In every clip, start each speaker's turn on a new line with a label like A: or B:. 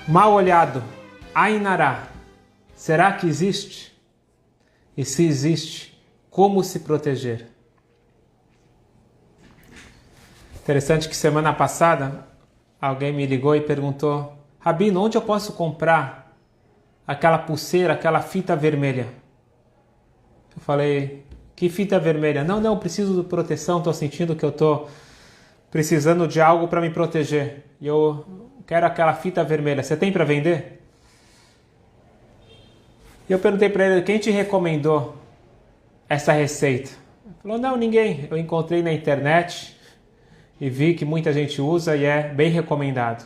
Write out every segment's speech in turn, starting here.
A: Mal olhado, Ain Hara, será que existe? E se existe, como se proteger? Interessante que semana passada alguém me ligou e perguntou: Rabino, onde eu posso comprar aquela pulseira, aquela fita vermelha? Eu falei: que fita vermelha? Não, preciso de proteção, estou sentindo que eu estou precisando de algo para me proteger. E eu quero aquela fita vermelha. Você tem para vender? E eu perguntei para ele: quem te recomendou essa receita? Ele falou: não, ninguém. Eu encontrei na internet e vi que muita gente usa e é bem recomendado.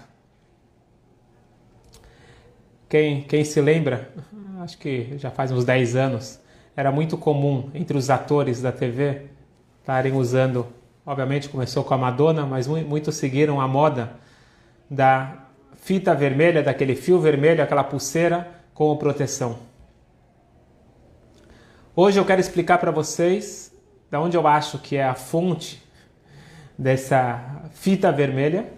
A: Quem se lembra, acho que já faz uns 10 anos, era muito comum entre os atores da TV estarem usando, obviamente começou com a Madonna, mas muitos seguiram a moda da fita vermelha, daquele fio vermelho, aquela pulseira como proteção. Hoje eu quero explicar para vocês de onde eu acho que é a fonte dessa fita vermelha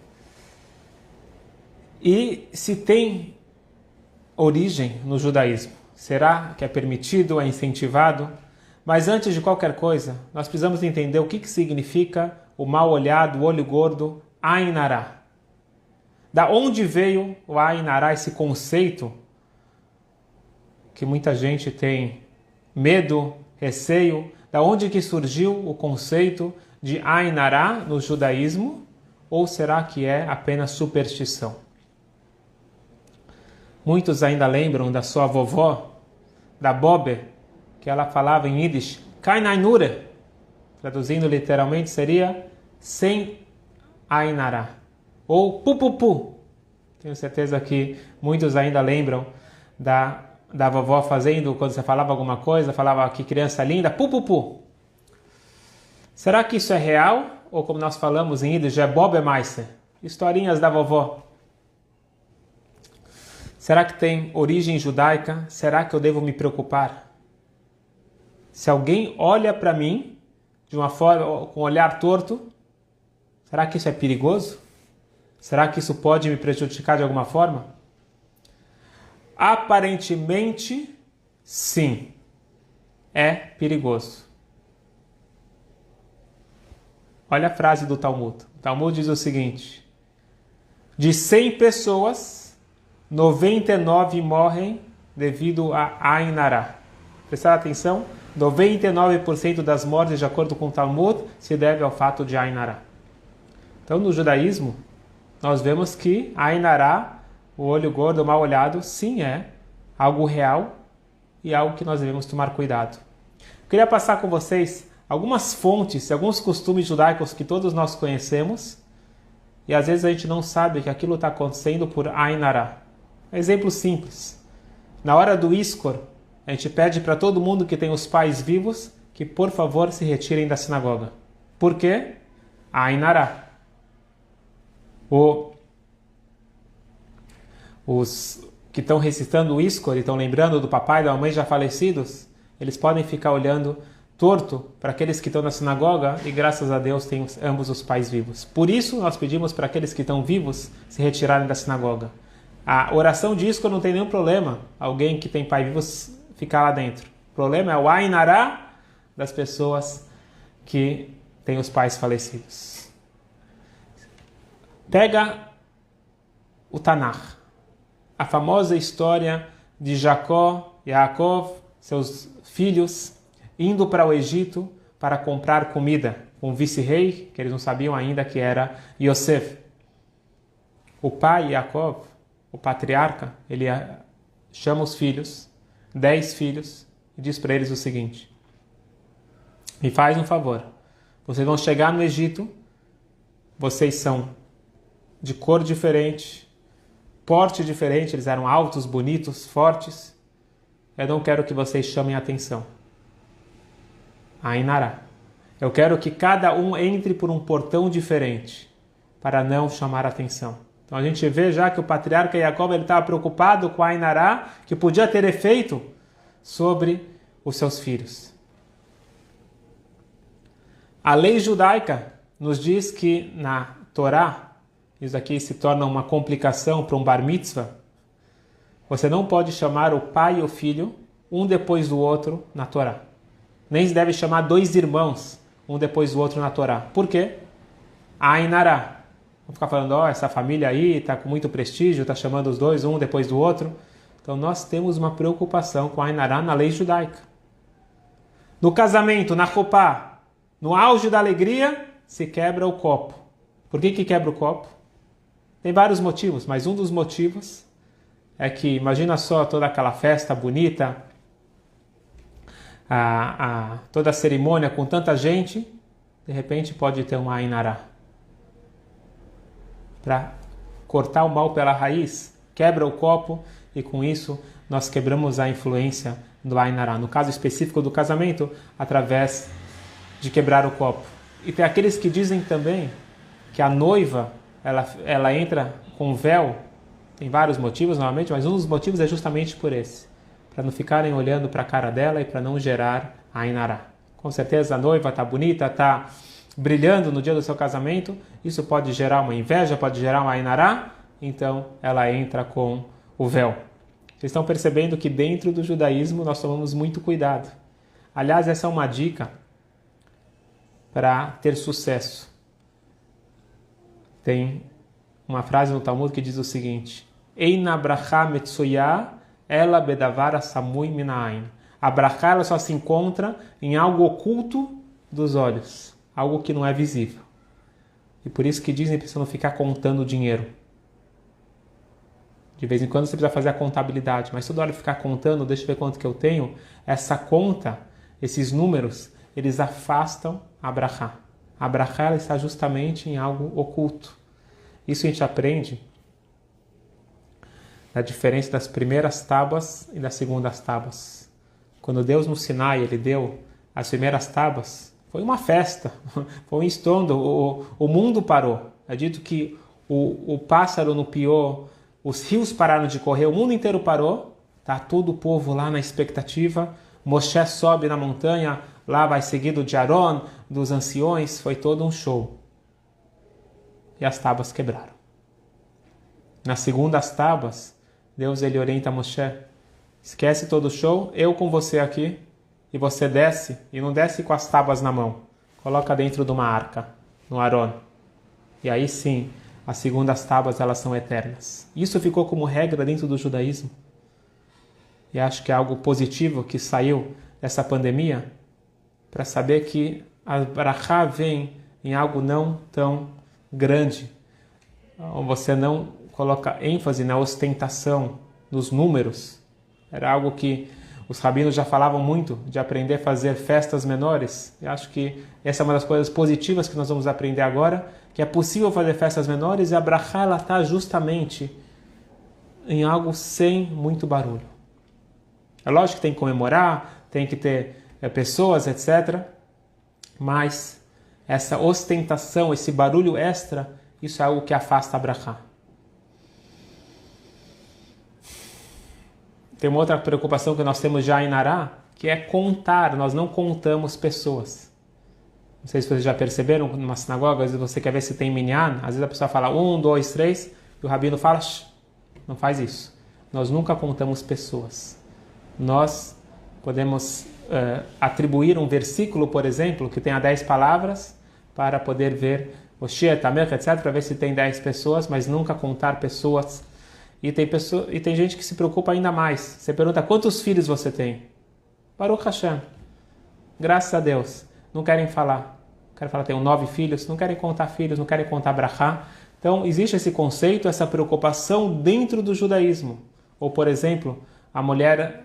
A: e se tem origem no judaísmo. Será que é permitido, é incentivado? Mas antes de qualquer coisa, nós precisamos entender o que significa o mal olhado, o olho gordo, Ain Hara. Da onde veio o Ain Hara, esse conceito que muita gente tem medo, receio? Da onde que surgiu o conceito de Ain Hara no judaísmo? Ou será que é apenas superstição? Muitos ainda lembram da sua vovó, da Bobe, que ela falava em Yiddish, Kein Ain Hara. Traduzindo literalmente seria sem Ain Hara. Ou pu. Tenho certeza que muitos ainda lembram da vovó fazendo, quando você falava alguma coisa, falava que criança linda, pu. Será que isso é real? Ou como nós falamos em Yiddish, é Bobe Meister? Historinhas da vovó. Será que tem origem judaica? Será que eu devo me preocupar? Se alguém olha para mim de uma forma, com um olhar torto, será que isso é perigoso? Será que isso pode me prejudicar de alguma forma? Aparentemente, sim, é perigoso. Olha a frase do Talmud. O Talmud diz o seguinte: de 100 pessoas, 99 morrem devido a Ain Hara. Prestar atenção, 99% das mortes, de acordo com o Talmud, se deve ao fato de Ain Hara. Então, no judaísmo, nós vemos que Ain Hara, o olho gordo, o mal olhado, sim é algo real e algo que nós devemos tomar cuidado. Eu queria passar com vocês algumas fontes, alguns costumes judaicos que todos nós conhecemos e às vezes a gente não sabe que aquilo está acontecendo por Ain Hara. Exemplo simples. Na hora do Iskor, a gente pede para todo mundo que tem os pais vivos que, por favor, se retirem da sinagoga. Por quê? Ain Hara. Os que estão recitando o Iskor e estão lembrando do papai e da mamãe já falecidos, eles podem ficar olhando torto para aqueles que estão na sinagoga e, graças a Deus, têm ambos os pais vivos. Por isso, nós pedimos para aqueles que estão vivos se retirarem da sinagoga. A oração de Iskor não tem nenhum problema. Alguém que tem pai vivo ficar lá dentro. O problema é o Ain Hara das pessoas que têm os pais falecidos. Pega o Tanakh, a famosa história de Jacó e Yaakov, seus filhos, indo para o Egito para comprar comida com o vice-rei, que eles não sabiam ainda que era Yosef. O pai, Yaakov, o patriarca, ele chama os filhos, 10 filhos, e diz para eles o seguinte: me faz um favor, vocês vão chegar no Egito, vocês são de cor diferente, porte diferente, eles eram altos, bonitos, fortes, eu não quero que vocês chamem a atenção. Ain Hara. Eu quero que cada um entre por um portão diferente, para não chamar a atenção. Então a gente vê já que o patriarca Jacob estava preocupado com a Ainará, que podia ter efeito sobre os seus filhos. A lei judaica nos diz que na Torá, isso aqui se torna uma complicação para um bar mitzvah, você não pode chamar o pai e o filho um depois do outro na Torá. Nem se deve chamar dois irmãos um depois do outro na Torá. Por quê? A Ainará. Vamos ficar falando, essa família aí está com muito prestígio, está chamando os dois um depois do outro. Então nós temos uma preocupação com a Ainará na lei judaica. No casamento, na Chopá, no auge da alegria, se quebra o copo. Por que quebra o copo? Tem vários motivos, mas um dos motivos é que, imagina só toda aquela festa bonita, toda a cerimônia com tanta gente, de repente pode ter uma Ainará. Para cortar o mal pela raiz, quebra o copo e com isso nós quebramos a influência do Ainará. No caso específico do casamento, através de quebrar o copo. E tem aqueles que dizem também que a noiva, ela entra com véu, tem vários motivos normalmente, mas um dos motivos é justamente por esse, para não ficarem olhando para a cara dela e para não gerar a Ainará. Com certeza a noiva está bonita, está brilhando no dia do seu casamento, isso pode gerar uma inveja, pode gerar uma Ainará, então ela entra com o véu. Vocês estão percebendo que dentro do judaísmo nós tomamos muito cuidado. Aliás, essa é uma dica para ter sucesso. Tem uma frase no Talmud que diz o seguinte: Eina bracha metsuya ela bedavara samui minayin. A bracha ela só se encontra em algo oculto dos olhos, algo que não é visível. E por isso que dizem para você não ficar contando dinheiro. De vez em quando você precisa fazer a contabilidade, mas toda hora ficar contando, deixa eu ver quanto que eu tenho, essa conta, esses números, eles afastam a bracha. A bracha ela está justamente em algo oculto. Isso a gente aprende na diferença das primeiras tábuas e das segundas tábuas. Quando Deus no Sinai, ele deu as primeiras tábuas, foi uma festa, foi um estrondo, o mundo parou. É dito que o pássaro não piou, os rios pararam de correr, o mundo inteiro parou, está todo o povo lá na expectativa, Moshe sobe na montanha, lá vai seguido de Aron, dos anciões, foi todo um show. E as tábuas quebraram. Nas segundas tábuas, Deus ele orienta Moshe, esquece todo o show, eu com você aqui, e você desce, e não desce com as tábuas na mão, coloca dentro de uma arca, no Aron. E aí sim, as segundas tábuas elas são eternas. Isso ficou como regra dentro do judaísmo. E acho que é algo positivo que saiu dessa pandemia, para saber que a brachá vem em algo não tão grande. Você não coloca ênfase na ostentação, nos números. Era algo que os rabinos já falavam muito, de aprender a fazer festas menores. Eu acho que essa é uma das coisas positivas que nós vamos aprender agora, que é possível fazer festas menores e a brachá ela está justamente em algo sem muito barulho. É lógico que tem que comemorar, tem que ter pessoas, etc. Mas essa ostentação, esse barulho extra, isso é algo que afasta a brachá. Tem uma outra preocupação que nós temos já em Nará, que é contar. Nós não contamos pessoas. Não sei se vocês já perceberam, numa sinagoga, às vezes você quer ver se tem minyan, às vezes a pessoa fala 1, 2, 3, e o rabino fala, não faz isso. Nós nunca contamos pessoas. Nós podemos atribuir um versículo, por exemplo, que tenha 10 palavras, para poder ver o Shia, Tamech, etc., para ver se tem 10 pessoas, mas nunca contar pessoas. E tem gente que se preocupa ainda mais. Você pergunta, quantos filhos você tem? Baruch Hashem. Graças a Deus. Não querem falar. Querem falar, tenho 9 filhos. Não querem contar filhos, não querem contar brachá. Então, existe esse conceito, essa preocupação dentro do judaísmo. Ou, por exemplo, a mulher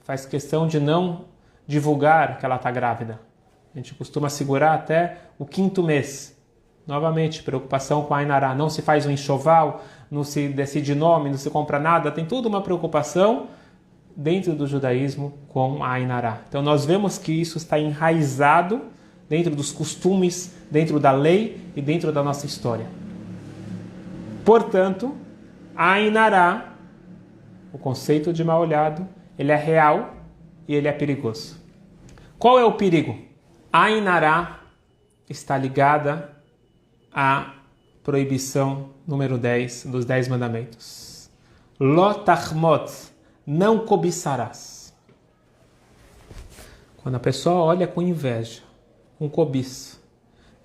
A: faz questão de não divulgar que ela está grávida. A gente costuma segurar até o 5º mês. Novamente, preocupação com a Ainará. Não se faz um enxoval, não se decide nome, não se compra nada. Tem toda uma preocupação dentro do judaísmo com a Ainará. Então nós vemos que isso está enraizado dentro dos costumes, dentro da lei e dentro da nossa história. Portanto, Ainará, o conceito de mal olhado, ele é real e ele é perigoso. Qual é o perigo? Ainará está ligada à proibição número 10 dos 10 mandamentos. Lo tachmot, não cobiçarás. Quando a pessoa olha com inveja, com cobiça,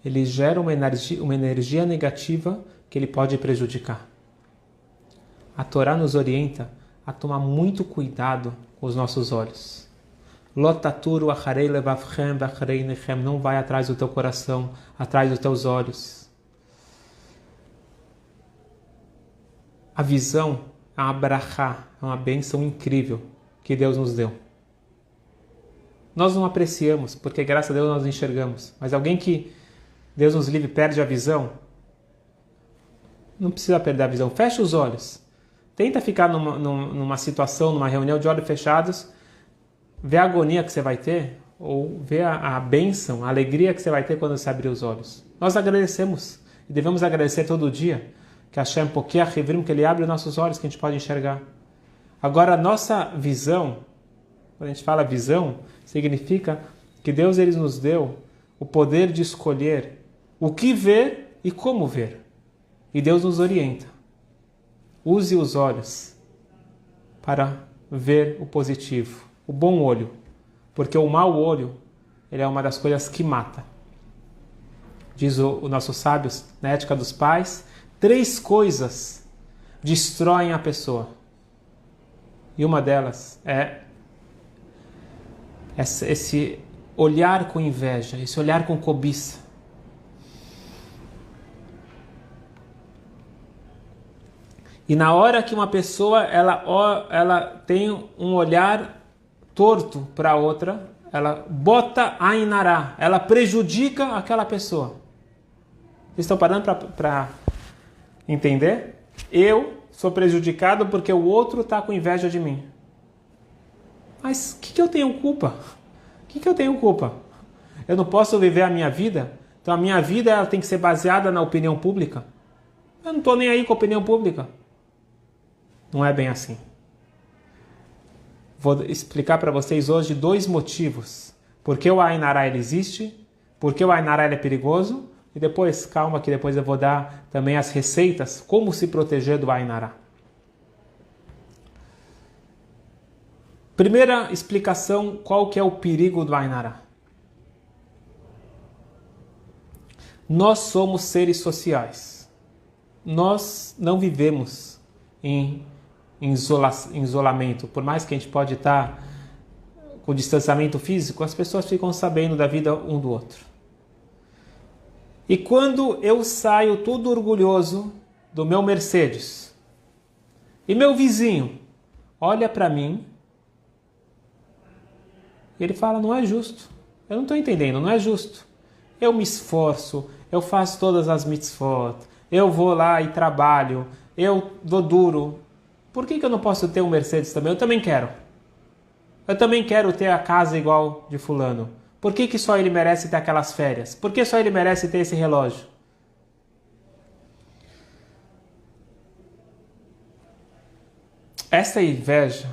A: ele gera uma energia negativa que ele pode prejudicar. A Torá nos orienta a tomar muito cuidado com os nossos olhos. Lo taturu acharei levavchem v'acharei nechem, não vai atrás do teu coração, atrás dos teus olhos. A visão é uma brachá, é uma bênção incrível que Deus nos deu. Nós não apreciamos, porque graças a Deus nós enxergamos. Mas alguém que Deus nos livre perde a visão, não precisa perder a visão. Fecha os olhos. Tenta ficar numa situação, numa reunião de olhos fechados, ver a agonia que você vai ter, ou ver a bênção, a alegria que você vai ter quando você abrir os olhos. Nós agradecemos, e devemos agradecer todo dia, que Hashem Pokeach Hivrim, que Ele abre os nossos olhos, que a gente pode enxergar. Agora, a nossa visão, quando a gente fala visão, significa que Deus ele nos deu o poder de escolher o que ver e como ver. E Deus nos orienta. Use os olhos para ver o positivo, o bom olho, porque o mau olho ele é uma das coisas que mata. Diz os nossos sábios, na ética dos pais, 3 coisas destroem a pessoa. E uma delas é esse olhar com inveja, esse olhar com cobiça. E na hora que uma pessoa ela tem um olhar torto para outra, ela bota Ainará, ela prejudica aquela pessoa. Vocês estão parando para entender? Eu sou prejudicado porque o outro está com inveja de mim. Mas o que eu tenho culpa? O que eu tenho culpa? Eu não posso viver a minha vida? Então a minha vida ela tem que ser baseada na opinião pública? Eu não estou nem aí com a opinião pública. Não é bem assim. Vou explicar para vocês hoje 2 motivos. Por que o Ainará ele existe? Por que o Ainará ele é perigoso? E depois, calma que depois eu vou dar também as receitas, como se proteger do Ainará. Primeira explicação, qual que é o perigo do Ainará? Nós somos seres sociais. Nós não vivemos em isolamento. Por mais que a gente pode estar com distanciamento físico, as pessoas ficam sabendo da vida um do outro. E quando eu saio todo orgulhoso do meu Mercedes, e meu vizinho olha para mim, e ele fala, não é justo. Eu não estou entendendo, não é justo. Eu me esforço, eu faço todas as mitzvot, eu vou lá e trabalho, eu dou duro. Por que eu não posso ter um Mercedes também? Eu também quero. Eu também quero ter a casa igual de fulano. Por que só ele merece ter aquelas férias? Por que só ele merece ter esse relógio? Essa inveja,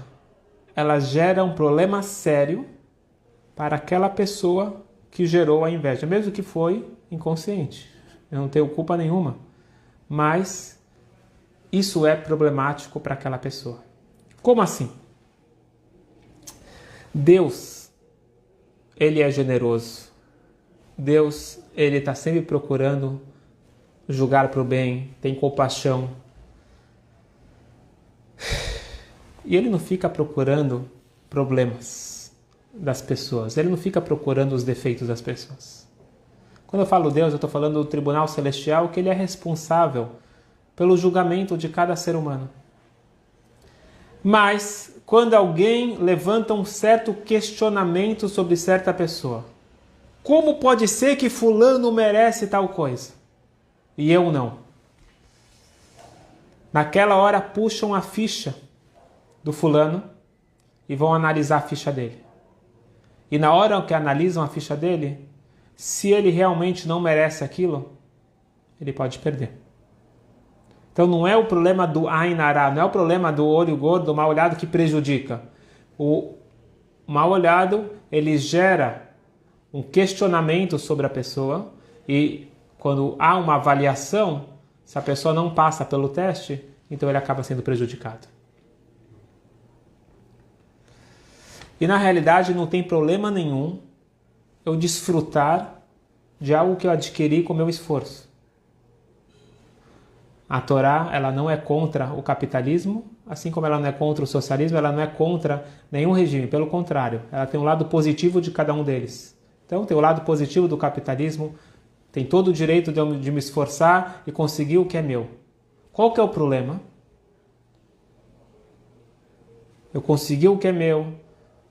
A: ela gera um problema sério para aquela pessoa que gerou a inveja, mesmo que foi inconsciente. Eu não tenho culpa nenhuma, mas isso é problemático para aquela pessoa. Como assim? Deus, ele é generoso. Deus, ele está sempre procurando julgar para o bem, tem compaixão. E ele não fica procurando problemas das pessoas. Ele não fica procurando os defeitos das pessoas. Quando eu falo Deus, eu estou falando do tribunal celestial, que ele é responsável pelo julgamento de cada ser humano. Mas, quando alguém levanta um certo questionamento sobre certa pessoa, como pode ser que fulano merece tal coisa e eu não? Naquela hora puxam a ficha do fulano e vão analisar a ficha dele. E na hora que analisam a ficha dele, se ele realmente não merece aquilo, ele pode perder. Então não é o problema do Ain Hara, não é o problema do olho gordo, do mal olhado que prejudica. O mal olhado, ele gera um questionamento sobre a pessoa e quando há uma avaliação, se a pessoa não passa pelo teste, então ele acaba sendo prejudicado. E na realidade não tem problema nenhum eu desfrutar de algo que eu adquiri com meu esforço. A Torá, ela não é contra o capitalismo, assim como ela não é contra o socialismo, ela não é contra nenhum regime, pelo contrário, ela tem um lado positivo de cada um deles. Então tem o lado positivo do capitalismo, tem todo o direito de me esforçar e conseguir o que é meu. Qual que é o problema? Eu consegui o que é meu,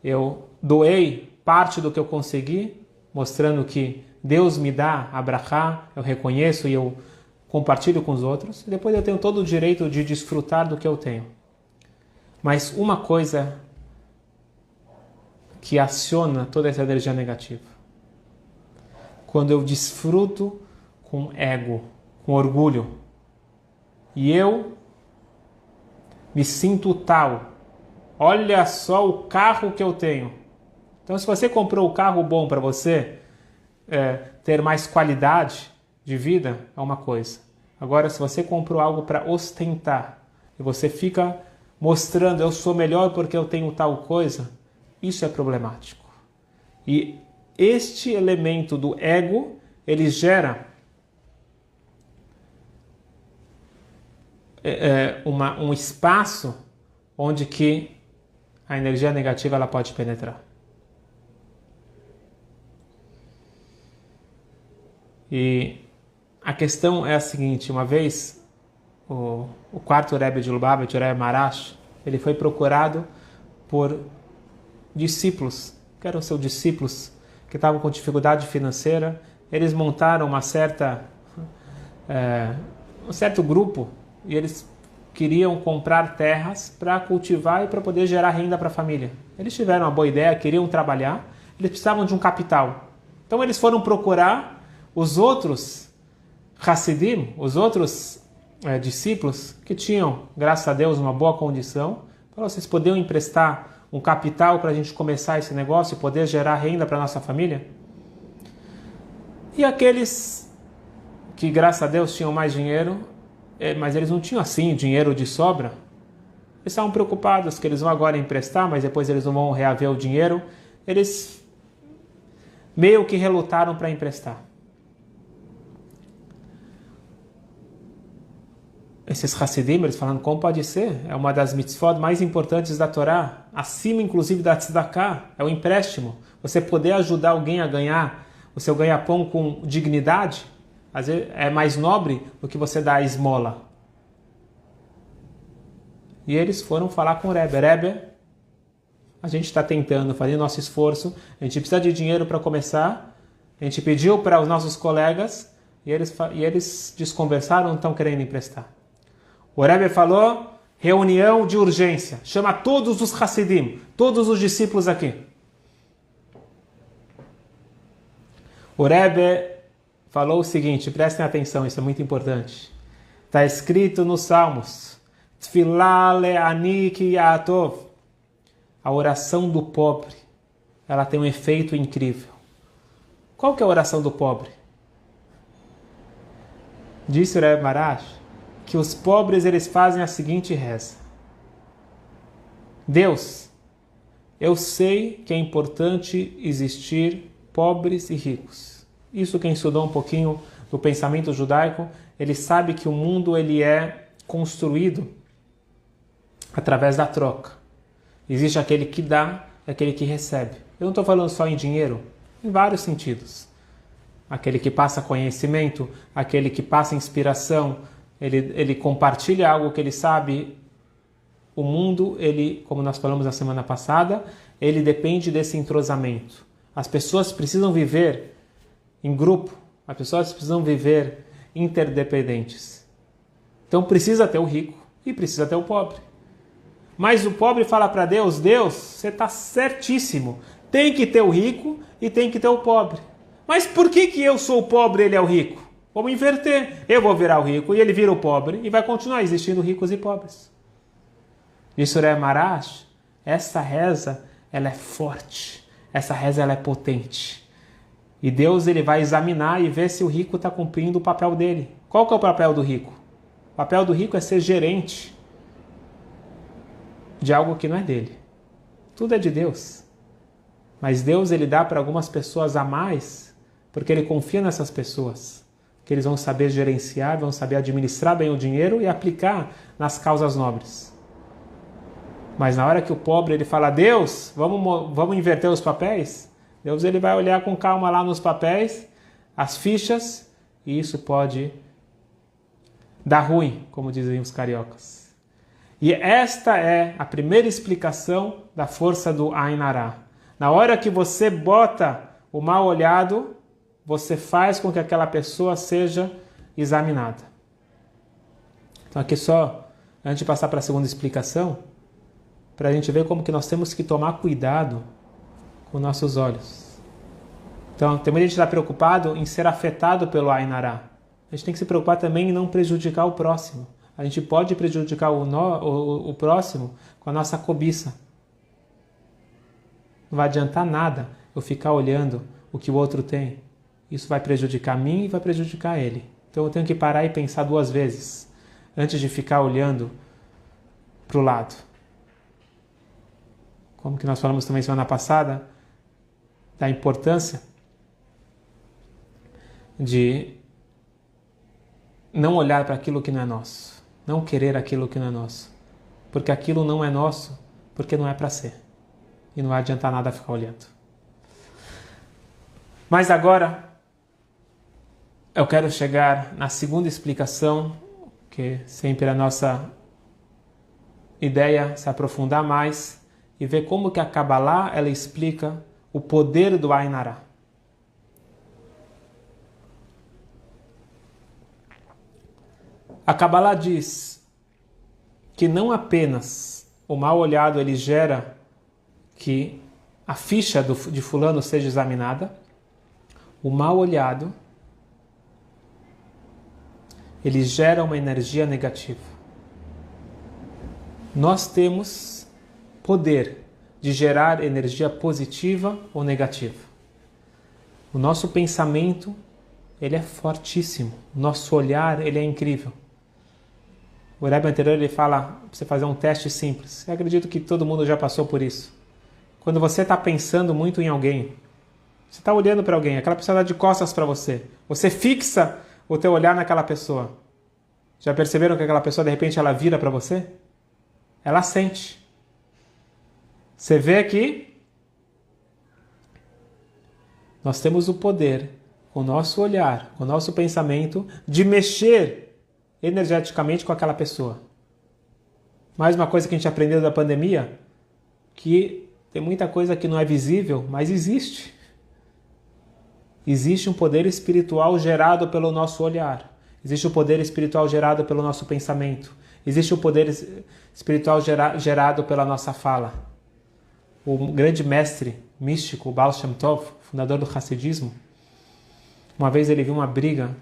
A: eu doei parte do que eu consegui, mostrando que Deus me dá a brachá, eu reconheço e eu compartilho com os outros, e depois eu tenho todo o direito de desfrutar do que eu tenho. Mas uma coisa que aciona toda essa energia negativa, quando eu desfruto com ego, com orgulho, e eu me sinto tal, olha só o carro que eu tenho. Então se você comprou o carro bom para você ter mais qualidade de vida, é uma coisa. Agora, se você comprou algo para ostentar e você fica mostrando eu sou melhor porque eu tenho tal coisa, isso é problemático. E este elemento do ego, ele gera um espaço onde que a energia negativa ela pode penetrar. E a questão é a seguinte, uma vez o quarto Rebbe de Lubavitch, o Rebbe Maharash, ele foi procurado por discípulos, que eram seus discípulos, que estavam com dificuldade financeira. Eles montaram um certo grupo e eles queriam comprar terras para cultivar e para poder gerar renda para a família. Eles tiveram uma boa ideia, queriam trabalhar, eles precisavam de um capital. Então eles foram procurar os outros Hassidim, os outros discípulos que tinham, graças a Deus, uma boa condição. Falaram, vocês poderiam emprestar um capital para a gente começar esse negócio e poder gerar renda para a nossa família? E aqueles que, graças a Deus, tinham mais dinheiro, mas eles não tinham assim dinheiro de sobra, eles estavam preocupados que eles vão agora emprestar, mas depois eles não vão reaver o dinheiro. Eles meio que relutaram para emprestar. Esses Hassidim, eles falando, como pode ser? É uma das mitzvot mais importantes da Torá, acima inclusive da tzedakah, é o empréstimo. Você poder ajudar alguém a ganhar o seu ganha-pão com dignidade, às vezes é mais nobre do que você dar a esmola. E eles foram falar com o Rebbe. Rebbe, a gente está tentando, fazendo nosso esforço, a gente precisa de dinheiro para começar, a gente pediu para os nossos colegas e eles desconversaram, não estão querendo emprestar. O Rebbe falou, reunião de urgência, chama todos os Hassidim, todos os discípulos aqui. O Rebbe falou o seguinte, prestem atenção, isso é muito importante. Está escrito nos Salmos, Tfilah le'ani ki ya'atov. A oração do pobre, ela tem um efeito incrível. Qual que é a oração do pobre? Disse o Rebbe Maharash, que os pobres eles fazem a seguinte reza. Deus, eu sei que é importante existir pobres e ricos. Isso quem estudou um pouquinho do pensamento judaico, ele sabe que o mundo ele é construído através da troca. Existe aquele que dá e aquele que recebe. Eu não estou falando só em dinheiro, em vários sentidos. Aquele que passa conhecimento, aquele que passa inspiração, ele compartilha algo que ele sabe. O mundo, ele, como nós falamos na semana passada, ele depende desse entrosamento. As pessoas precisam viver em grupo, as pessoas precisam viver interdependentes. Então precisa ter o rico e precisa ter o pobre. Mas o pobre fala para Deus, Deus, você está certíssimo, tem que ter o rico e tem que ter o pobre. Mas por que eu sou o pobre e ele é o rico? Vamos inverter. Eu vou virar o rico e ele vira o pobre e vai continuar existindo ricos e pobres. De Surah Marash, essa reza, ela é forte. Essa reza, ela é potente. E Deus, ele vai examinar e ver se o rico está cumprindo o papel dele. Qual que é o papel do rico? O papel do rico é ser gerente de algo que não é dele. Tudo é de Deus. Mas Deus, ele dá para algumas pessoas a mais porque ele confia nessas pessoas. Que eles vão saber gerenciar, vão saber administrar bem o dinheiro e aplicar nas causas nobres. Mas na hora que o pobre ele fala, Deus, vamos inverter os papéis, Deus ele vai olhar com calma lá nos papéis, as fichas, e isso pode dar ruim, como dizem os cariocas. E esta é a primeira explicação da força do Ain Hara. Na hora que você bota o mal olhado, você faz com que aquela pessoa seja examinada. Então aqui só, antes de passar para a segunda explicação, para a gente ver como que nós temos que tomar cuidado com nossos olhos. Então, tem muita gente que está preocupado em ser afetado pelo Ain Hara. A gente tem que se preocupar também em não prejudicar o próximo. A gente pode prejudicar o próximo com a nossa cobiça. Não vai adiantar nada eu ficar olhando o que o outro tem. Isso vai prejudicar a mim e vai prejudicar ele. Então eu tenho que parar e pensar 2 vezes antes de ficar olhando para o lado. Como que nós falamos também semana passada, da importância de não olhar para aquilo que não é nosso, não querer aquilo que não é nosso, porque aquilo não é nosso, porque não é para ser. E não vai adiantar nada ficar olhando. Mas agora, eu quero chegar na segunda explicação, que sempre é a nossa ideia se aprofundar mais e ver como que a Kabbalah ela explica o poder do Ain Hara. A Kabbalah diz que não apenas o mal olhado ele gera que a ficha de fulano seja examinada, o mal olhado ele gera uma energia negativa. Nós temos poder de gerar energia positiva ou negativa. O nosso pensamento, ele é fortíssimo. O nosso olhar, ele é incrível. O Rebbe anterior, ele fala para você fazer um teste simples. Eu acredito que todo mundo já passou por isso. Quando você está pensando muito em alguém, você está olhando para alguém, aquela pessoa está de costas para você. Você fixa o teu olhar naquela pessoa. Já perceberam que aquela pessoa, de repente, ela vira para você? Ela sente. Você vê aqui, nós temos o poder, com o nosso olhar, com o nosso pensamento, de mexer energeticamente com aquela pessoa. Mais uma coisa que a gente aprendeu da pandemia, que tem muita coisa que não é visível, mas existe. Existe um poder espiritual gerado pelo nosso olhar. Existe o poder espiritual gerado pelo nosso pensamento. Existe o poder espiritual gerado pela nossa fala. O grande mestre místico, Baal Shem Tov, fundador do Hassidismo, uma vez ele viu uma briga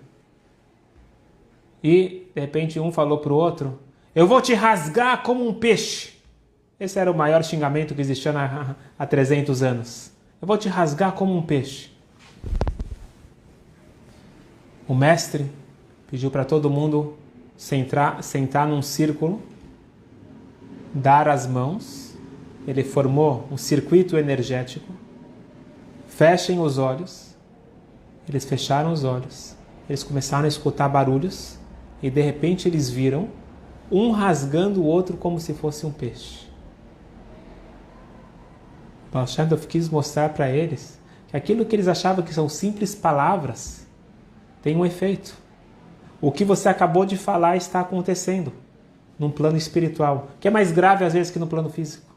A: e, de repente, um falou para o outro, eu vou te rasgar como um peixe. Esse era o maior xingamento que existia há 300 anos. Eu vou te rasgar como um peixe. O mestre pediu para todo mundo sentar num círculo, dar as mãos. Ele formou um circuito energético. Fechem os olhos. Eles fecharam os olhos. Eles começaram a escutar barulhos e de repente eles viram um rasgando o outro como se fosse um peixe. Baal Shem Tov quis mostrar para eles que aquilo que eles achavam que são simples palavras tem um efeito. O que você acabou de falar está acontecendo num plano espiritual, que é mais grave às vezes que no plano físico.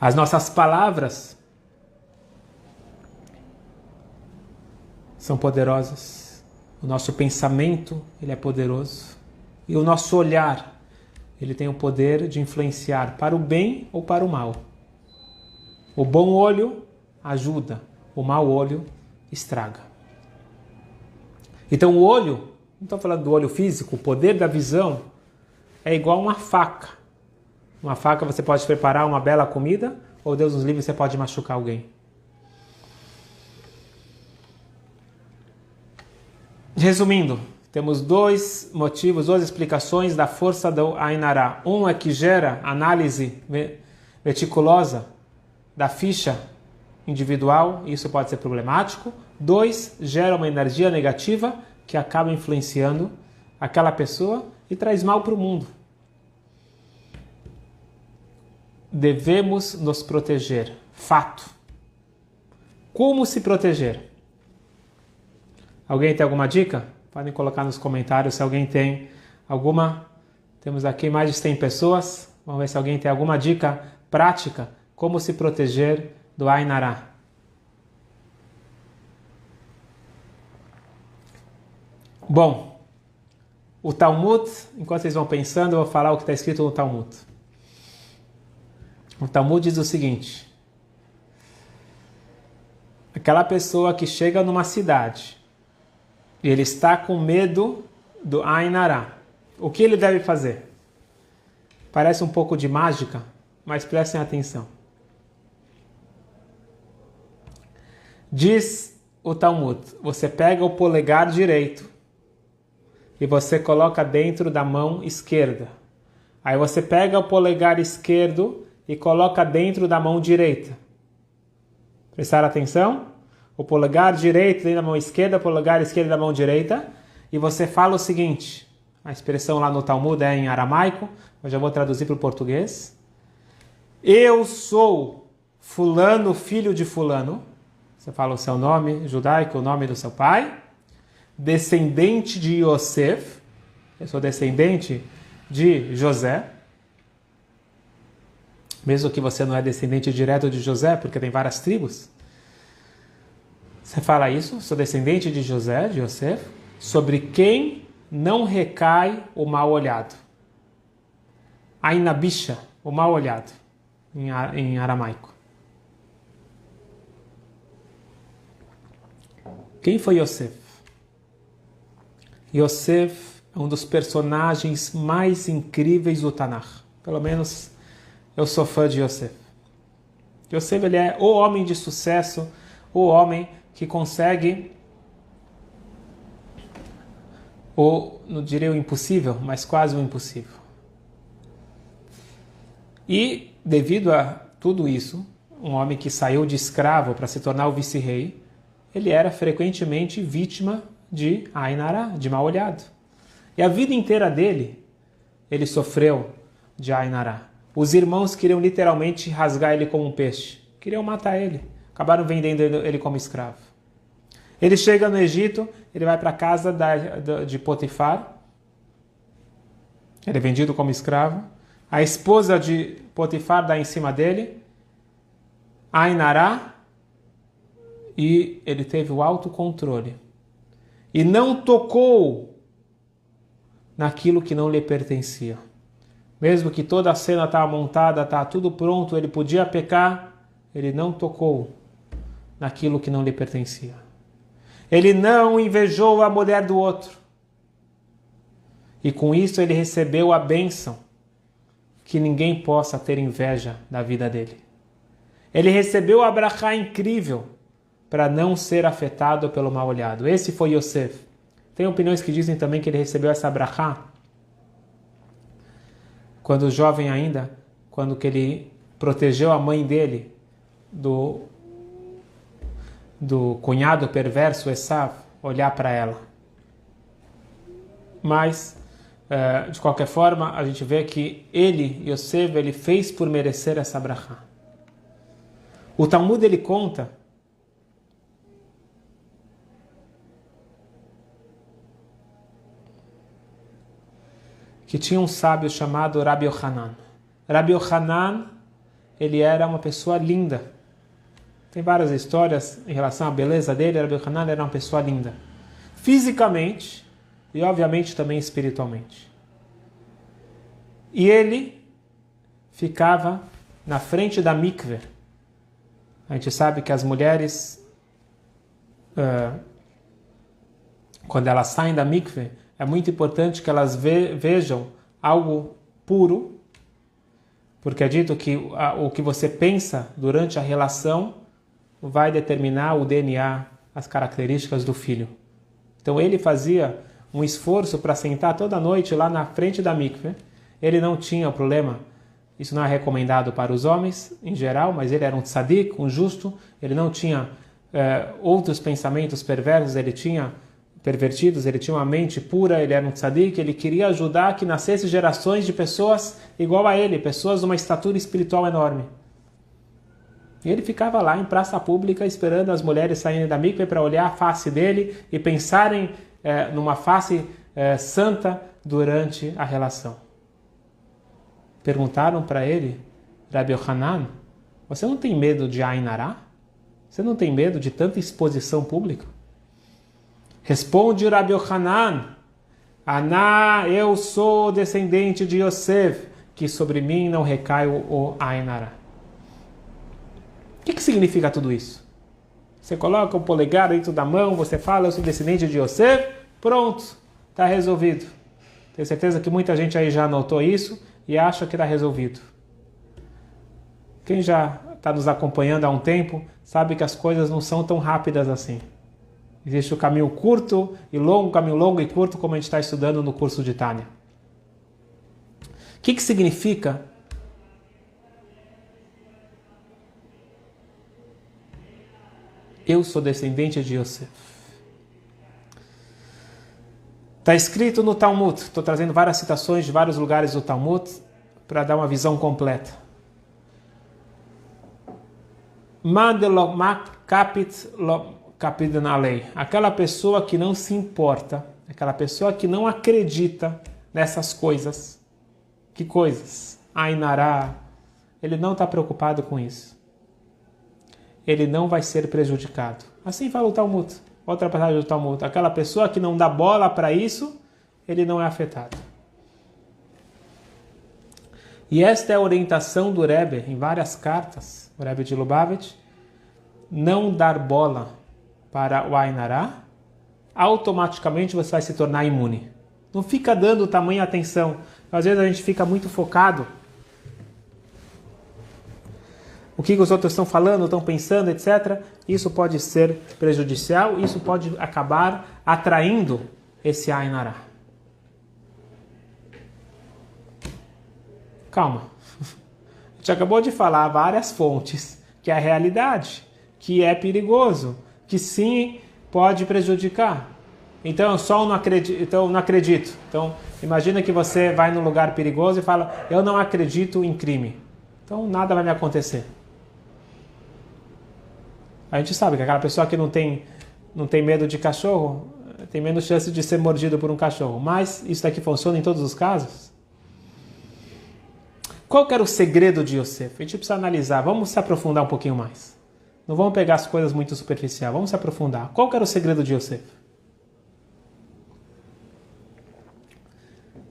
A: As nossas palavras são poderosas. O nosso pensamento, ele é poderoso. E o nosso olhar, ele tem o poder de influenciar para o bem ou para o mal. O bom olho ajuda, o mau olho estraga. Então o olho, não estou falando do olho físico, o poder da visão é igual a uma faca. Uma faca você pode preparar uma bela comida, ou Deus nos livre, você pode machucar alguém. Resumindo, temos dois motivos, duas explicações da força do Ainará. Um é que gera análise meticulosa da ficha individual, isso pode ser problemático. Dois, gera uma energia negativa que acaba influenciando aquela pessoa e traz mal para o mundo. Devemos nos proteger. Fato. Como se proteger? Alguém tem alguma dica? Podem colocar nos comentários se alguém tem alguma. Temos aqui mais de 100 pessoas. Vamos ver se alguém tem alguma dica prática. Como se proteger do Ainará. Bom, o Talmud, enquanto vocês vão pensando, eu vou falar o que está escrito no Talmud. O Talmud diz o seguinte: aquela pessoa que chega numa cidade e ele está com medo do Ainará, o que ele deve fazer? Parece um pouco de mágica, mas prestem atenção. Diz o Talmud, você pega o polegar direito e você coloca dentro da mão esquerda. Aí você pega o polegar esquerdo e coloca dentro da mão direita. Prestaram atenção? O polegar direito dentro da mão esquerda, o polegar esquerdo da mão direita. E você fala o seguinte, a expressão lá no Talmud é em aramaico, eu já vou traduzir para o português. Eu sou fulano, filho de fulano. Você fala o seu nome judaico, o nome do seu pai. Descendente de Yosef. Eu sou descendente de José. Mesmo que você não é descendente direto de José, porque tem várias tribos. Você fala isso, sou descendente de José, de Yosef, sobre quem não recai o mal olhado. Ainabisha, o mal olhado, em aramaico. Quem foi Yosef? Yosef é um dos personagens mais incríveis do Tanakh. Pelo menos eu sou fã de Yosef. Yosef, ele é o homem de sucesso, o homem que consegue, não diria o impossível, mas quase o impossível. E, devido a tudo isso, um homem que saiu de escravo para se tornar o vice-rei, ele era frequentemente vítima de Ainará, de mal olhado. E a vida inteira dele, ele sofreu de Ainará. Os irmãos queriam literalmente rasgar ele como um peixe. Queriam matar ele. Acabaram vendendo ele como escravo. Ele chega no Egito, ele vai para a casa de Potifar. Ele é vendido como escravo. A esposa de Potifar dá em cima dele. Ainará. E ele teve o autocontrole. E não tocou naquilo que não lhe pertencia. Mesmo que toda a cena estava montada, estava tudo pronto, ele podia pecar, ele não tocou naquilo que não lhe pertencia. Ele não invejou a mulher do outro. E com isso ele recebeu a bênção que ninguém possa ter inveja da vida dele. Ele recebeu a brachá incrível para não ser afetado pelo mal olhado. Esse foi Yosef. Tem opiniões que dizem também que ele recebeu essa brachá quando jovem ainda, quando que ele protegeu a mãe dele do cunhado perverso Esav olhar para ela. Mas, de qualquer forma, a gente vê que ele, Yosef, ele fez por merecer essa brachá. O Talmud, ele conta que tinha um sábio chamado Rabbi Yochanan. Rabbi Yochanan, ele era uma pessoa linda. Tem várias histórias em relação à beleza dele. Rabbi Yochanan era uma pessoa linda. Fisicamente e, obviamente, também espiritualmente. E ele ficava na frente da mikveh, A gente sabe que as mulheres, quando elas saem da mikve, é muito importante que elas vejam algo puro, porque é dito que o que você pensa durante a relação vai determinar o DNA, as características do filho. Então ele fazia um esforço para sentar toda noite lá na frente da mikve. Ele não tinha problema, isso não é recomendado para os homens em geral, mas ele era um tzadik, um justo, ele não tinha outros pensamentos perversos, ele tinha pervertidos, ele tinha uma mente pura, ele era um tzadik, ele queria ajudar que nascessem gerações de pessoas igual a ele, pessoas de uma estatura espiritual enorme. E ele ficava lá em praça pública esperando as mulheres saírem da mikve para olhar a face dele e pensarem numa face santa durante a relação. Perguntaram para ele, Rabbi Yochanan, você não tem medo de Ain Hara? Você não tem medo de tanta exposição pública? Responde Rabbi Yochanan, Aná, eu sou descendente de Yosef, que sobre mim não recai o Ain Hara. O que significa tudo isso? Você coloca o polegar dentro da mão, você fala, eu sou descendente de Yosef, pronto, está resolvido. Tenho certeza que muita gente aí já anotou isso e acha que está resolvido. Quem já está nos acompanhando há um tempo, sabe que as coisas não são tão rápidas assim. Existe o caminho curto e longo, caminho longo e curto, como a gente está estudando no curso de Tânia. O que significa eu sou descendente de Yosef? Está escrito no Talmud, estou trazendo várias citações de vários lugares do Talmud para dar uma visão completa. Aquela pessoa que não se importa, aquela pessoa que não acredita nessas coisas. Que coisas? Ain Hara. Ele não está preocupado com isso. Ele não vai ser prejudicado. Assim fala o Talmud. Outra passagem do Talmud. Aquela pessoa que não dá bola para isso, ele não é afetado. E esta é a orientação do Rebbe em várias cartas, o Rebbe de Lubavitch, não dar bola para o Ain Hara, automaticamente você vai se tornar imune. Não fica dando tamanha atenção. Às vezes a gente fica muito focado. O que os outros estão falando, estão pensando, etc. Isso pode ser prejudicial, isso pode acabar atraindo esse Ain Hara. Calma. A gente acabou de falar várias fontes, que é a realidade, que é perigoso, que sim pode prejudicar. Então eu só não acredito. Então imagina que você vai num lugar perigoso e fala, eu não acredito em crime. Então nada vai me acontecer. A gente sabe que aquela pessoa que não tem medo de cachorro tem menos chance de ser mordido por um cachorro. Mas isso daqui funciona em todos os casos? Qual que era o segredo de Yosef? A gente precisa analisar, vamos se aprofundar um pouquinho mais. Não vamos pegar as coisas muito superficiais, vamos se aprofundar. Qual que era o segredo de Yosef?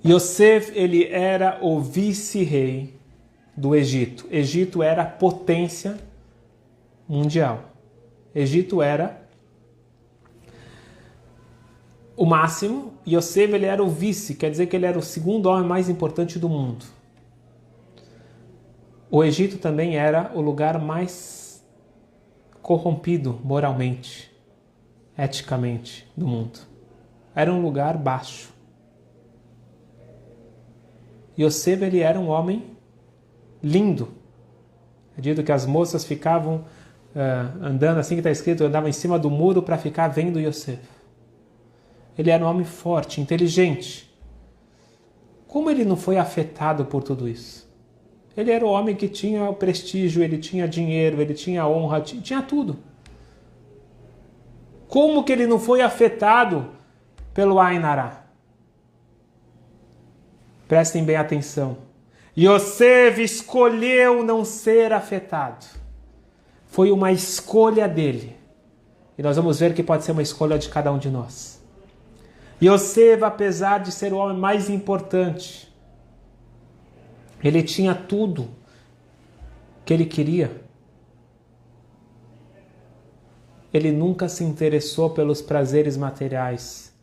A: Yosef, ele era o vice-rei do Egito. Egito era a potência mundial. Egito era o máximo. Yosef, ele era o vice, quer dizer que ele era o segundo homem mais importante do mundo. O Egito também era o lugar mais corrompido moralmente, eticamente, do mundo. Era um lugar baixo. Yosef, ele era um homem lindo. É dito que as moças ficavam andando, assim que está escrito, andavam em cima do muro para ficar vendo Yosef. Ele era um homem forte, inteligente. Como ele não foi afetado por tudo isso? Ele era o homem que tinha o prestígio, ele tinha dinheiro, ele tinha honra, tinha tudo. Como que ele não foi afetado pelo Ain Hara? Prestem bem atenção. Yosef escolheu não ser afetado. Foi uma escolha dele. E nós vamos ver que pode ser uma escolha de cada um de nós. Yosef, apesar de ser o homem mais importante, ele tinha tudo que ele queria. ele nunca se interessou pelos prazeres materiais,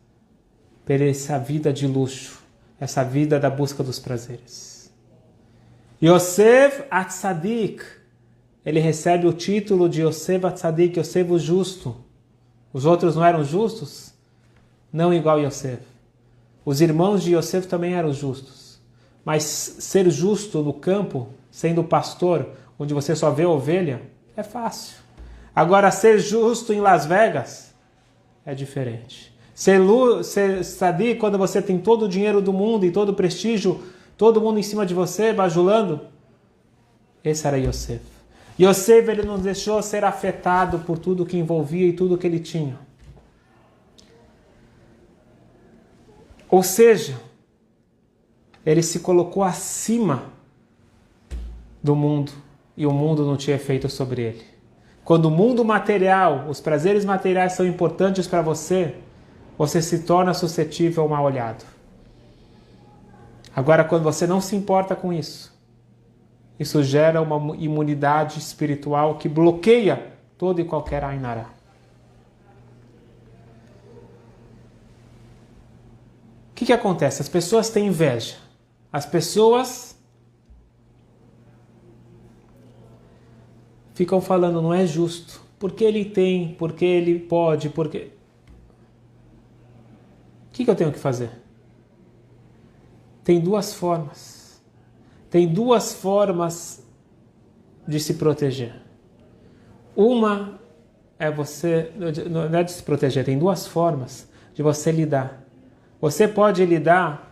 A: por essa vida de luxo, essa vida da busca dos prazeres. Yosef Atzadik, ele recebe o título de Yosef Atzadik, Yosef o justo. Os outros não eram justos? Não igual Yosef. Os irmãos de Yosef também eram justos. Mas ser justo no campo, sendo pastor, onde você só vê ovelha, é fácil. Agora, ser justo em Las Vegas é diferente. Ser sadik quando você tem todo o dinheiro do mundo e todo o prestígio, todo mundo em cima de você, bajulando. Esse era Yosef. Yosef, ele não deixou ser afetado por tudo que envolvia e tudo que ele tinha. Ou seja, ele se colocou acima do mundo e o mundo não tinha efeito sobre ele. Quando o mundo material, os prazeres materiais são importantes para você, você se torna suscetível ao mal olhado. Agora, quando você não se importa com isso, isso gera uma imunidade espiritual que bloqueia todo e qualquer Ainará. O que acontece? As pessoas têm inveja. As pessoas ficam falando, não é justo. Porque ele tem, porque ele pode, porque... O que eu tenho que fazer? Tem duas formas. Tem duas formas de se proteger. Uma é você... Não é de se proteger, tem duas formas de você lidar. Você pode lidar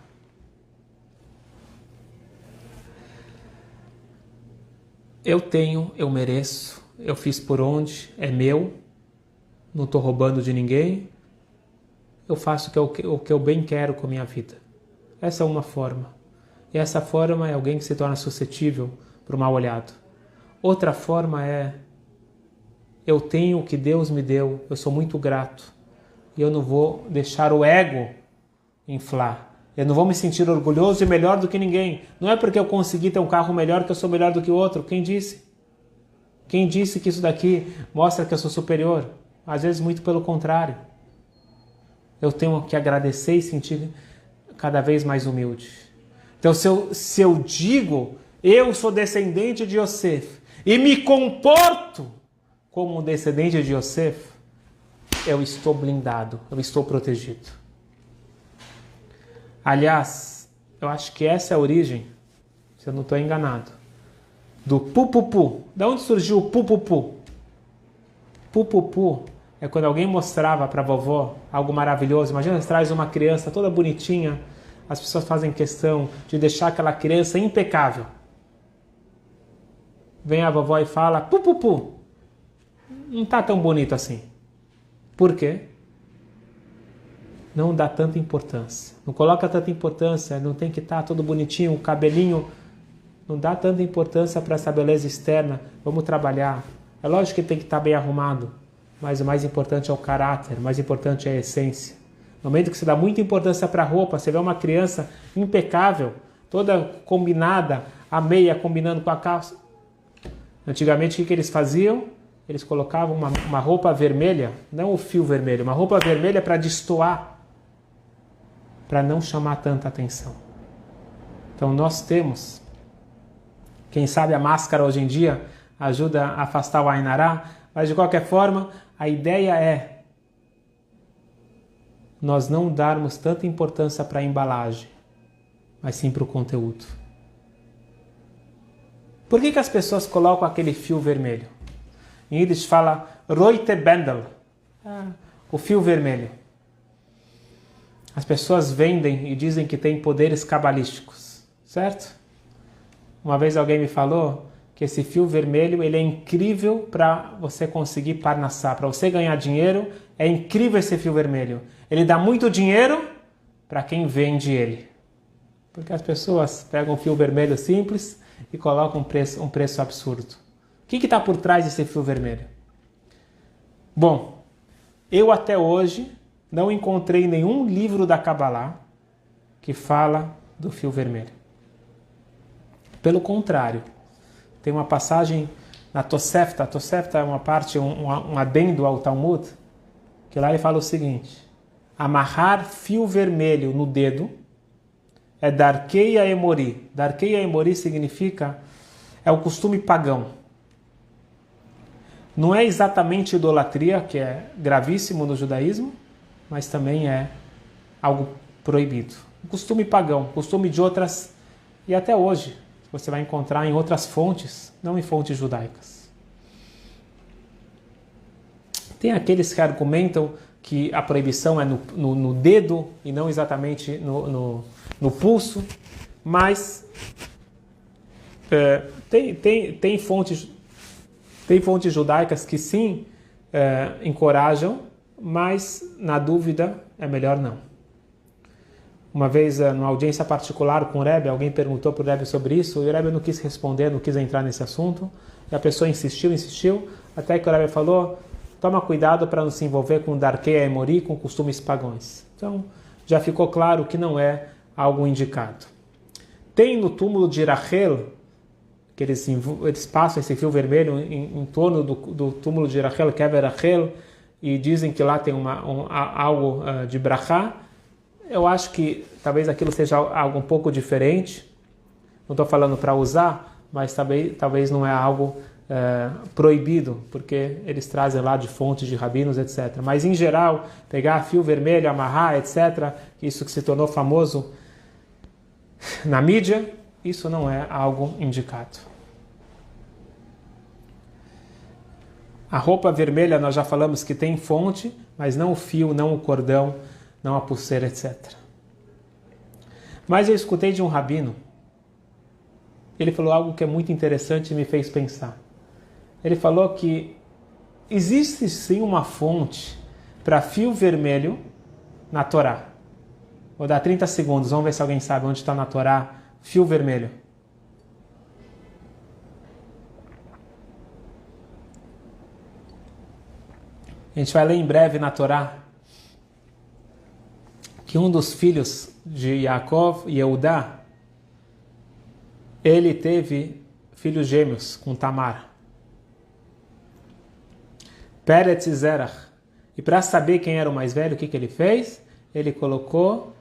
A: eu tenho, eu mereço, eu fiz por onde, é meu, não estou roubando de ninguém, eu faço o que eu bem quero com a minha vida. Essa é uma forma. E essa forma é alguém que se torna suscetível para o mal olhado. Outra forma é eu tenho o que Deus me deu, eu sou muito grato e eu não vou deixar o ego inflar. Eu não vou me sentir orgulhoso e melhor do que ninguém. Não é porque eu consegui ter um carro melhor que eu sou melhor do que o outro. Quem disse? Quem disse que isso daqui mostra que eu sou superior? Às vezes muito pelo contrário. Eu tenho que agradecer e sentir cada vez mais humilde. Então se eu digo, eu sou descendente de Yosef e me comporto como um descendente de Yosef, eu estou blindado, eu estou protegido. Aliás, eu acho que essa é a origem, se eu não estou enganado, do pupupu. Da onde surgiu o pupupu? Pupupu é quando alguém mostrava para a vovó algo maravilhoso. Imagina, você traz uma criança toda bonitinha, as pessoas fazem questão de deixar aquela criança impecável. Vem a vovó e fala, pupupu, não está tão bonito assim. Por quê? Não dá tanta importância. Não coloca tanta importância, não tem que estar todo bonitinho, o cabelinho. Não dá tanta importância para essa beleza externa. Vamos trabalhar. É lógico que tem que estar bem arrumado, mas o mais importante é o caráter, o mais importante é a essência. No momento que você dá muita importância para a roupa, você vê uma criança impecável, toda combinada, a meia combinando com a calça. Antigamente o que eles faziam? Eles colocavam uma roupa vermelha, não o fio vermelho, uma roupa vermelha para destoar, para não chamar tanta atenção. Então nós temos, quem sabe a máscara hoje em dia ajuda a afastar o Ainará, mas de qualquer forma a ideia é nós não darmos tanta importância para a embalagem, mas sim para o conteúdo. Por que as pessoas colocam aquele fio vermelho? Em Yiddish fala roite bendel, o fio vermelho. As pessoas vendem e dizem que tem poderes cabalísticos, certo? Uma vez alguém me falou que esse fio vermelho ele é incrível para você conseguir parnassá, para você ganhar dinheiro, é incrível esse fio vermelho. Ele dá muito dinheiro para quem vende ele. Porque as pessoas pegam um fio vermelho simples e colocam um preço absurdo. O que está por trás desse fio vermelho? Bom, eu até hoje não encontrei nenhum livro da Kabbalah que fala do fio vermelho. Pelo contrário, tem uma passagem na Tosefta. A Tosefta é uma parte, um adendo ao Talmud, que lá ele fala o seguinte: amarrar fio vermelho no dedo é Darkei Emori. Darkei Emori significa, é o costume pagão. Não é exatamente idolatria, que é gravíssimo no judaísmo, mas também é algo proibido. O costume pagão, costume de outras, e até hoje você vai encontrar em outras fontes, não em fontes judaicas. Tem aqueles que argumentam que a proibição é no dedo e não exatamente no pulso, mas tem fontes judaicas que sim encorajam, mas na dúvida é melhor não. Uma vez, numa audiência particular com o Rebbe, alguém perguntou para o Rebbe sobre isso, e o Rebbe não quis responder, não quis entrar nesse assunto, e a pessoa insistiu, até que o Rebbe falou: toma cuidado para não se envolver com Darkei Emori, com costumes pagãos. Então, já ficou claro que não é algo indicado. Tem no túmulo de Rachel, que eles passam esse fio vermelho em torno do túmulo de Rachel, Kever Rachel, e dizem que lá tem algo de brachá. Eu acho que talvez aquilo seja algo um pouco diferente. Não estou falando para usar, mas talvez não é algo proibido, porque eles trazem lá de fontes de rabinos, etc. Mas, em geral, pegar fio vermelho, amarrar, etc., isso que se tornou famoso na mídia, isso não é algo indicado. A roupa vermelha, nós já falamos que tem fonte, mas não o fio, não o cordão, não a pulseira, etc. Mas eu escutei de um rabino, ele falou algo que é muito interessante e me fez pensar. Ele falou que existe sim uma fonte para fio vermelho na Torá. Vou dar 30 segundos, vamos ver se alguém sabe onde está na Torá fio vermelho. A gente vai ler em breve na Torá que um dos filhos de Yaakov, Yehudá, ele teve filhos gêmeos com Tamar. Peretz e Zerach. E para saber quem era o mais velho, o que ele fez? Ele colocou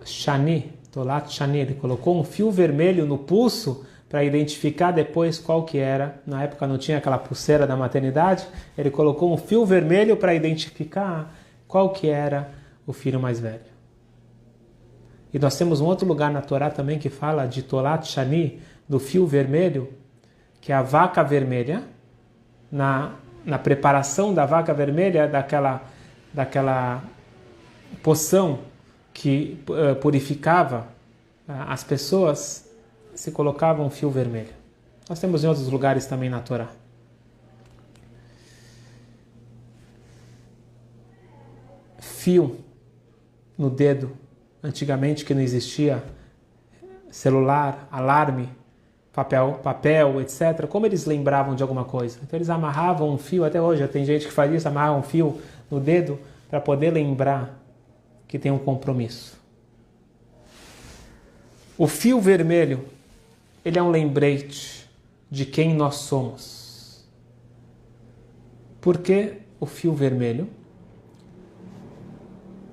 A: Shani, Tolat Shani, ele colocou um fio vermelho no pulso para identificar depois qual que era. Na época não tinha aquela pulseira da maternidade, ele colocou um fio vermelho para identificar qual que era o filho mais velho. E nós temos um outro lugar na Torá também que fala de Tolat Shani, do fio vermelho, que é a vaca vermelha, na preparação da vaca vermelha, daquela poção que purificava as pessoas, se colocava um fio vermelho. Nós temos em outros lugares também na Torá. Fio no dedo, antigamente que não existia celular, alarme, papel, etc. Como eles lembravam de alguma coisa? Então eles amarravam um fio, até hoje tem gente que faz isso, amarra um fio no dedo para poder lembrar que tem um compromisso. O fio vermelho, ele é um lembrete de quem nós somos. Por que o fio vermelho?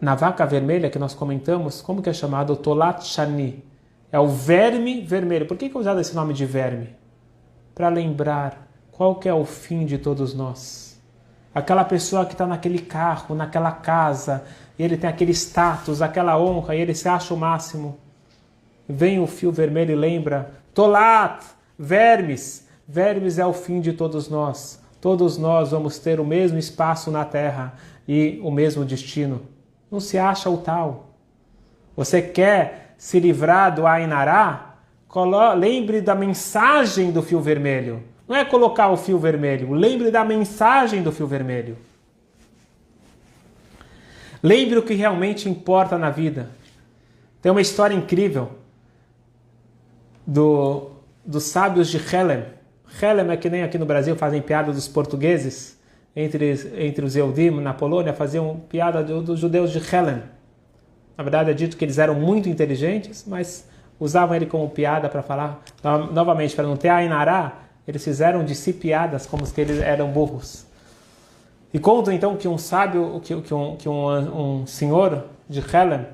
A: Na vaca vermelha que nós comentamos, como que é chamado? Tolat Shani. É o verme vermelho. Por que é usado esse nome de verme? Para lembrar qual que é o fim de todos nós. Aquela pessoa que está naquele carro, naquela casa, e ele tem aquele status, aquela honra, e ele se acha o máximo. Vem o fio vermelho e lembra, Tolat, vermes. Vermes é o fim de todos nós. Todos nós vamos ter o mesmo espaço na terra e o mesmo destino. Não se acha o tal. Você quer se livrar do Ainará? Lembre da mensagem do fio vermelho. Não é colocar o fio vermelho. Lembre da mensagem do fio vermelho. Lembre o que realmente importa na vida. Tem uma história incrível dos sábios de Helem. Helem é que nem aqui no Brasil fazem piada dos portugueses. Entre os Eudim na Polônia, faziam piada dos judeus de Helem. Na verdade, é dito que eles eram muito inteligentes, mas usavam ele como piada para falar, novamente, para não ter Ainará, Eles fizeram de si piadas como se eles eram burros. E contam então que um sábio, um senhor de Helem,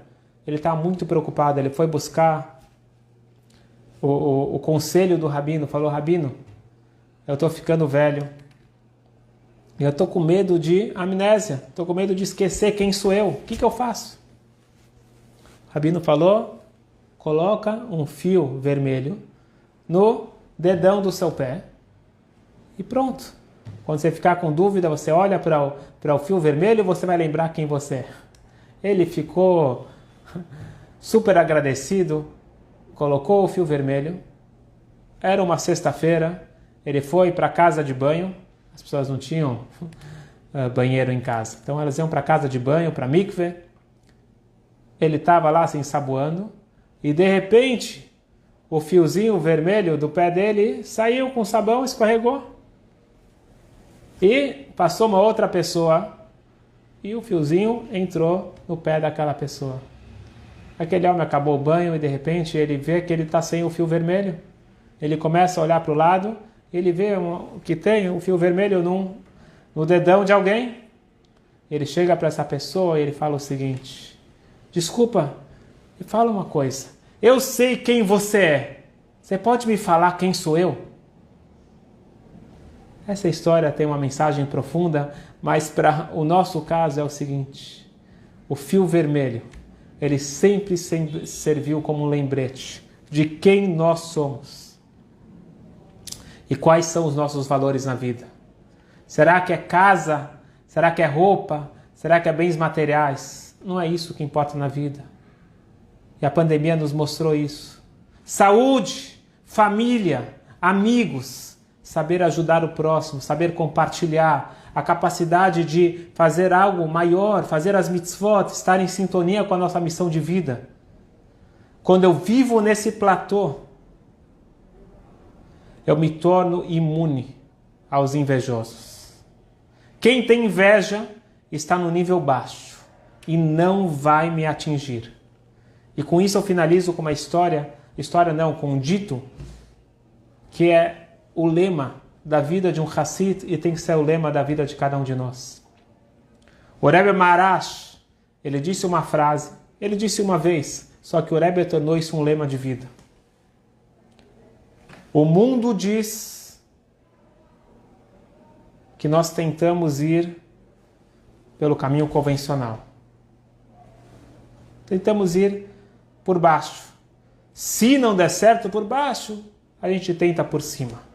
A: ele estava muito preocupado. Ele foi buscar o conselho do rabino. Falou: rabino, eu estou ficando velho. E eu estou com medo de amnésia. Estou com medo de esquecer quem sou eu. O que eu faço? O rabino falou: coloca um fio vermelho no dedão do seu pé e pronto. Quando você ficar com dúvida, você olha para o fio vermelho e você vai lembrar quem você é. Ele ficou super agradecido, colocou o fio vermelho. Era uma sexta-feira, ele foi para a casa de banho. As pessoas não tinham banheiro em casa. Então elas iam para a casa de banho, para mikve. Ele estava lá se ensaboando e de repente o fiozinho vermelho do pé dele saiu com sabão, escorregou. E passou uma outra pessoa e o fiozinho entrou no pé daquela pessoa. Aquele homem acabou o banho e de repente ele vê que ele está sem o fio vermelho. Ele começa a olhar para o lado, ele vê que tem o fio vermelho no dedão de alguém. Ele chega para essa pessoa e ele fala o seguinte: desculpa, me fala uma coisa. Eu sei quem você é. Você pode me falar quem sou eu? Essa história tem uma mensagem profunda, mas para o nosso caso é o seguinte: o fio vermelho, ele sempre serviu como um lembrete de quem nós somos e quais são os nossos valores na vida. Será que é casa? Será que é roupa? Será que é bens materiais? Não é isso que importa na vida. E a pandemia nos mostrou isso. Saúde, família, amigos, saber ajudar o próximo, saber compartilhar, a capacidade de fazer algo maior, fazer as mitzvot, estar em sintonia com a nossa missão de vida. Quando eu vivo nesse platô, eu me torno imune aos invejosos. Quem tem inveja está no nível baixo e não vai me atingir. E com isso eu finalizo com uma com um dito, que é o lema da vida de um Hassid e tem que ser o lema da vida de cada um de nós. O Rebbe Maharash, ele disse uma frase, ele disse uma vez, só que o Rebbe tornou isso um lema de vida. O mundo diz que nós tentamos ir pelo caminho convencional. Tentamos ir por baixo. Se não der certo por baixo, a gente tenta por cima.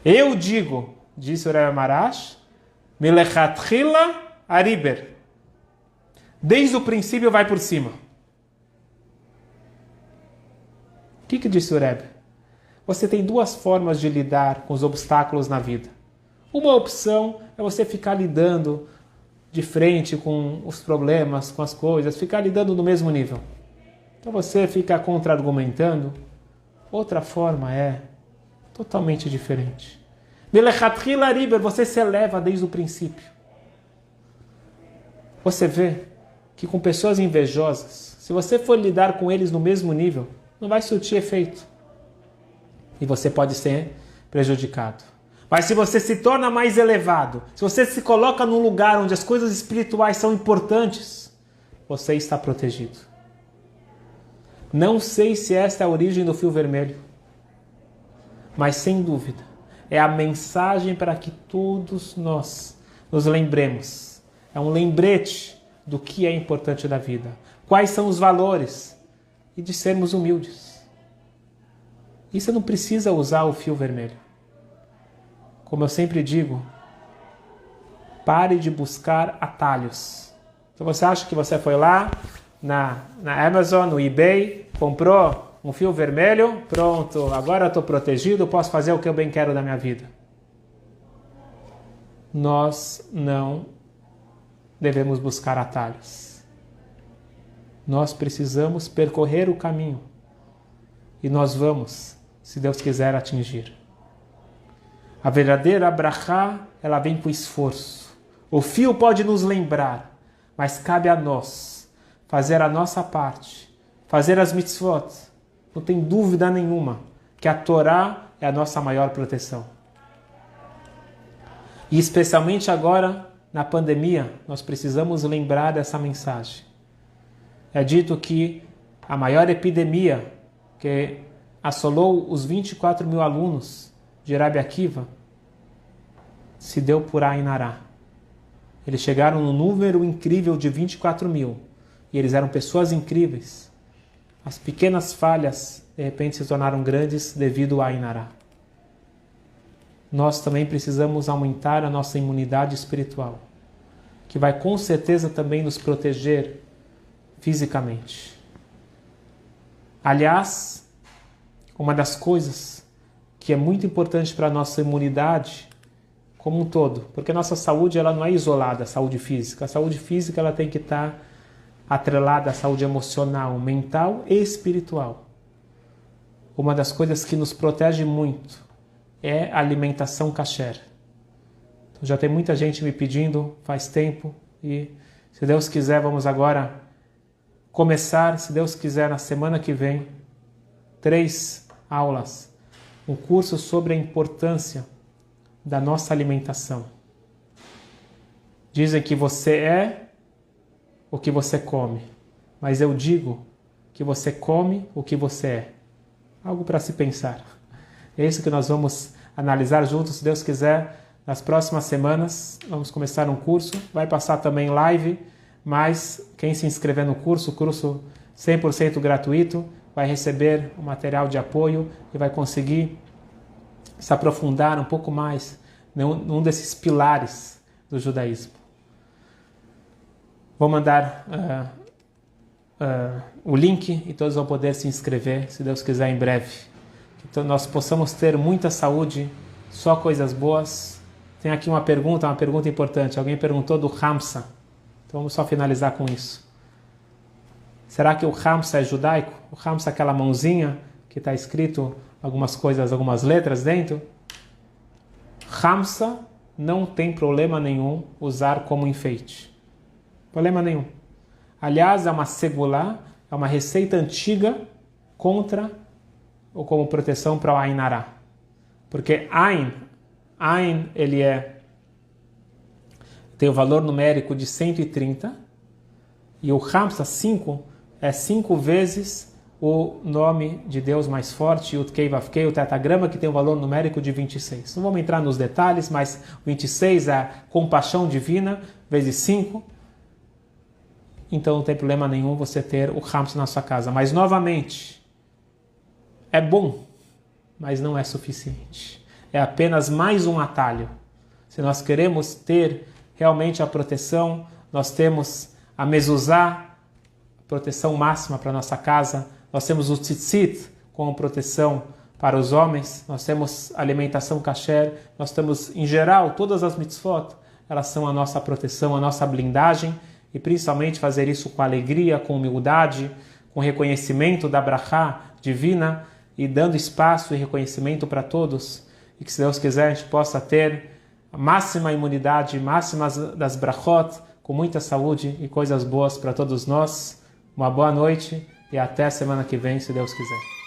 A: Eu digo, disse o Rebbe Maharash, Melechatchila Ariber. Desde o princípio vai por cima. O que disse o Rebbe? Você tem duas formas de lidar com os obstáculos na vida. Uma opção é você ficar lidando de frente com os problemas, com as coisas, ficar lidando no mesmo nível. Então você fica contra-argumentando. Outra forma é totalmente diferente. Melechatchila Ariber, você se eleva desde o princípio. Você vê que com pessoas invejosas, se você for lidar com eles no mesmo nível, não vai surtir efeito. E você pode ser prejudicado. Mas se você se torna mais elevado, se você se coloca num lugar onde as coisas espirituais são importantes, você está protegido. Não sei se esta é a origem do fio vermelho, mas sem dúvida é a mensagem para que todos nós nos lembremos. É um lembrete do que é importante da vida. Quais são os valores? E de sermos humildes. E você não precisa usar o fio vermelho. Como eu sempre digo, pare de buscar atalhos. Então você acha que você foi lá na Amazon, no eBay, comprou um fio vermelho, pronto, agora eu estou protegido, posso fazer o que eu bem quero da minha vida. Nós não devemos buscar atalhos. Nós precisamos percorrer o caminho. E nós vamos, se Deus quiser, atingir. A verdadeira brachá, ela vem com esforço. O fio pode nos lembrar, mas cabe a nós fazer a nossa parte, fazer as mitzvot. Não tem dúvida nenhuma que a Torá é a nossa maior proteção. E especialmente agora, na pandemia, nós precisamos lembrar dessa mensagem. É dito que a maior epidemia que assolou os 24 mil alunos de Rabi Akiva se deu por Ain Hara. Eles chegaram no número incrível de 24 mil. E eles eram pessoas incríveis. As pequenas falhas, de repente, se tornaram grandes devido a Ain Hara. Nós também precisamos aumentar a nossa imunidade espiritual, que vai com certeza também nos proteger fisicamente. Aliás, uma das coisas que é muito importante para a nossa imunidade como um todo, porque a nossa saúde ela não é isolada, a saúde física. A saúde física ela tem que estar atrelada à saúde emocional, mental e espiritual. Uma das coisas que nos protege muito é a alimentação kasher. Então, já tem muita gente me pedindo faz tempo e, se Deus quiser, vamos agora começar, se Deus quiser, na semana que vem, 3 aulas, um curso sobre a importância da nossa alimentação. Dizem que você é o que você come, mas eu digo que você come o que você é. Algo para se pensar. É isso que nós vamos analisar juntos, se Deus quiser. Nas próximas semanas vamos começar um curso, vai passar também live, mas quem se inscrever no curso, curso 100% gratuito, vai receber o material de apoio e vai conseguir se aprofundar um pouco mais num desses pilares do judaísmo. Vou mandar o link e todos vão poder se inscrever, se Deus quiser, em breve. Então nós possamos ter muita saúde, só coisas boas. Tem aqui uma pergunta importante. Alguém perguntou do Hamsa. Então vamos só finalizar com isso. Será que o Hamsa é judaico? O Hamsa é aquela mãozinha que está escrito algumas coisas, algumas letras dentro? Hamsa não tem problema nenhum usar como enfeite. Problema nenhum. Aliás, é uma segulá, é uma receita antiga contra ou como proteção para o Ain Hara. Porque Ain ele tem o valor numérico de 130 e o Hamsa 5 é 5 vezes o nome de Deus mais forte, Yud Kei Vav Kei, o tetagrama, que tem o valor numérico de 26. Não vamos entrar nos detalhes, mas 26 é a compaixão divina vezes 5. Então não tem problema nenhum você ter o Hamsa na sua casa. Mas novamente, é bom, mas não é suficiente. É apenas mais um atalho. Se nós queremos ter realmente a proteção, nós temos a mezuzá, proteção máxima para a nossa casa, nós temos o tzitzit como proteção para os homens, nós temos alimentação kasher, nós temos, em geral, todas as mitzvot, elas são a nossa proteção, a nossa blindagem, e principalmente fazer isso com alegria, com humildade, com reconhecimento da brachá divina, e dando espaço e reconhecimento para todos, e que, se Deus quiser, a gente possa ter a máxima imunidade, máximas das brachot, com muita saúde e coisas boas para todos nós. Uma boa noite e até a semana que vem, se Deus quiser.